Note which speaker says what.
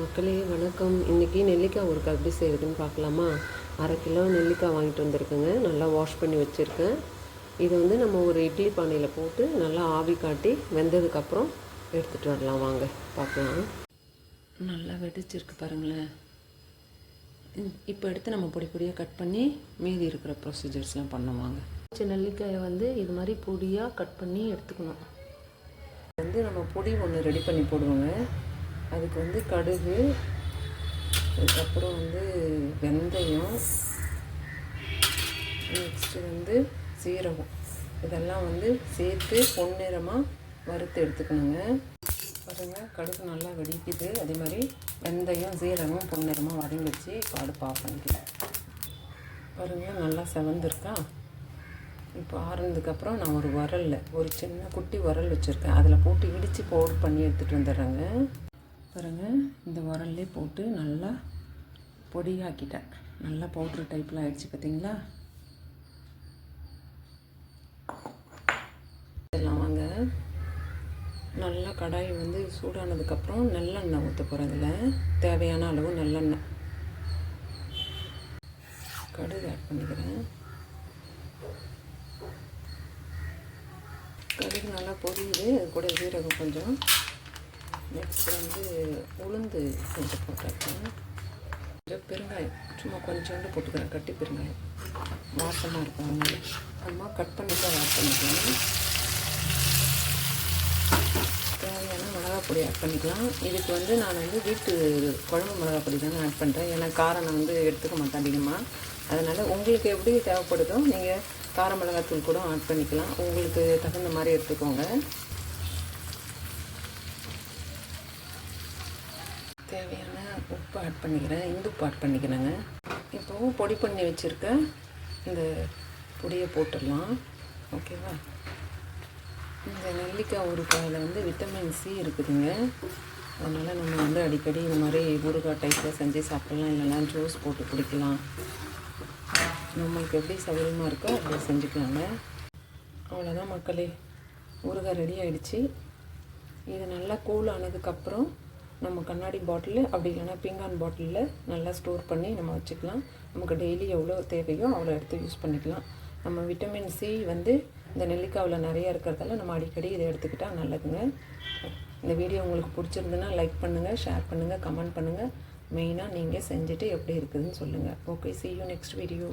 Speaker 1: மக்களே வணக்கம். இன்றைக்கி நெல்லிக்காய் ஊறுகாய் எப்படி செய்கிறதுன்னு பார்க்கலாமா? 1/2 கிலோ நெல்லிக்காய் வாங்கிட்டு வந்திருக்கேங்க. நல்லா வாஷ் பண்ணி வச்சுருக்கேன். இதை நம்ம ஒரு இட்லி பானையில் போட்டு நல்லா ஆவி காட்டி வெந்ததுக்கப்புறம் எடுத்துகிட்டு வரலாம். வாங்க பார்க்கலாம். நல்லா வெடிச்சிருக்கு பாருங்களேன். இப்போ எடுத்து நம்ம பொடி பொடியாக கட் பண்ணி மீதி இருக்கிற ப்ரொசீஜர்ஸ்லாம் பண்ணுவாங்க. நெல்லிக்காயை இது மாதிரி பொடியாக கட் பண்ணி எடுத்துக்கணும். நம்ம பொடி ஒன்று ரெடி பண்ணி போடுவோங்க. அதுக்கு கடுகு, அதுக்கப்புறம் வெந்தயம், நெக்ஸ்ட்டு சீரகம், இதெல்லாம் சேர்த்து பொன்னிறமாக வறுத்து எடுத்துக்கணுங்க. பாருங்கள், கடுகு நல்லா வெடிக்குது. அதே மாதிரி வெந்தயம் சீரகம் பொன்னிறமாக வதங்கிடுச்சு. இப்போ அடுப்பு ஆஃப் பண்ணிக்கலாம். பாருங்கள், நல்லா செவந்திருக்கா. இப்போ ஆறுனதுக்கப்புறம் நான் ஒரு சின்ன குட்டி உரல் வச்சுருக்கேன். அதில் போட்டு இடித்து பவுடர் பண்ணி எடுத்துகிட்டு வந்துடுறேங்க. பாருங்கள், இந்த உரல்லே போட்டு நல்லா பொடியாக்கிட்டேன். நல்லா பவுட்ரு டைப்பில் ஆகிடுச்சு பார்த்தீங்களா? இதெல்லாம் வாங்க. நல்லா கடாய் சூடானதுக்கப்புறம் நல்லெண்ணெய் ஊற்ற போகிறேன். இதில் தேவையான அளவு நல்லெண்ணெய், கடுகு ஆட் பண்ணிக்கிறேன். கடுகு நல்லா பொரியுது. அது கூட சீரகம் கொஞ்சம், நெக்ஸ்ட்டு உளுந்து கொஞ்சம் போட்டுருக்கேன். கொஞ்சம் பெருங்காயம் சும்மா கொஞ்சோண்டு போட்டுக்கிறேன். கட்டி பெருங்காயம் வாசமாக இருக்கும். அதனால நம்ம கட் பண்ணிட்டு ஆட் பண்ணிக்கலாம். தேவையான மிளகாய் பொடி ஆட் பண்ணிக்கலாம். இதுக்கு நான் வீட்டு குழம்பு மிளகாய் பொடி தானே ஆட் பண்ணுறேன். ஏன்னா காரம் நான் எடுத்துக்க மாட்டேன் அதிகமாக. அதனால் உங்களுக்கு எப்படி தேவைப்படுதோ நீங்கள் கார மிளகாத்தூள் கூட ஆட் பண்ணிக்கலாம். உங்களுக்கு தகுந்த மாதிரி எடுத்துக்கோங்க. தேவையான உப்பு ஆட் பண்ணிக்கிறேன். இந்துப்பு ஆட் பண்ணிக்கிறேங்க. இப்போவும் பொடி பண்ணி வச்சுருக்க இந்த பொடியை போட்டுடலாம். ஓகேவா? இந்த நெல்லிக்காய் ஊறுகாயில் விட்டமின் சி இருக்குதுங்க. அதனால் நம்ம அடிக்கடி இந்த மாதிரி ஊறுகாய் டைப்பில் செஞ்சு சாப்பிட்லாம். இல்லைன்னா ஜூஸ் போட்டு குடிக்கலாம். நம்மளுக்கு எப்படி சௌகரியமாக இருக்கோ அப்படி செஞ்சுக்கலாங்க. அவ்வளோதான் மக்களே, ஊறுகாய் ரெடி ஆகிடுச்சு. இது நல்லா கூல் ஆனதுக்கப்புறம் நம்ம கண்ணாடி பாட்டிலு அப்படி இல்லைன்னா பீங்கான் பாட்டிலில் நல்லா ஸ்டோர் பண்ணி நம்ம வச்சுக்கலாம். நமக்கு டெய்லி எவ்வளோ தேவையோ அவ்வளோ எடுத்து யூஸ் பண்ணிக்கலாம். நம்ம விட்டமின் சி இந்த நெல்லிக்காயில் நிறையா இருக்கிறதால நம்ம அடிக்கடி இதை எடுத்துக்கிட்டால் நல்லதுங்க. இந்த வீடியோ உங்களுக்கு பிடிச்சிருந்துன்னா லைக் பண்ணுங்கள், ஷேர் பண்ணுங்கள், கமெண்ட் பண்ணுங்கள். மெயினாக நீங்கள் செஞ்சுட்டு எப்படி இருக்குதுன்னு சொல்லுங்கள். Okay, see you next video.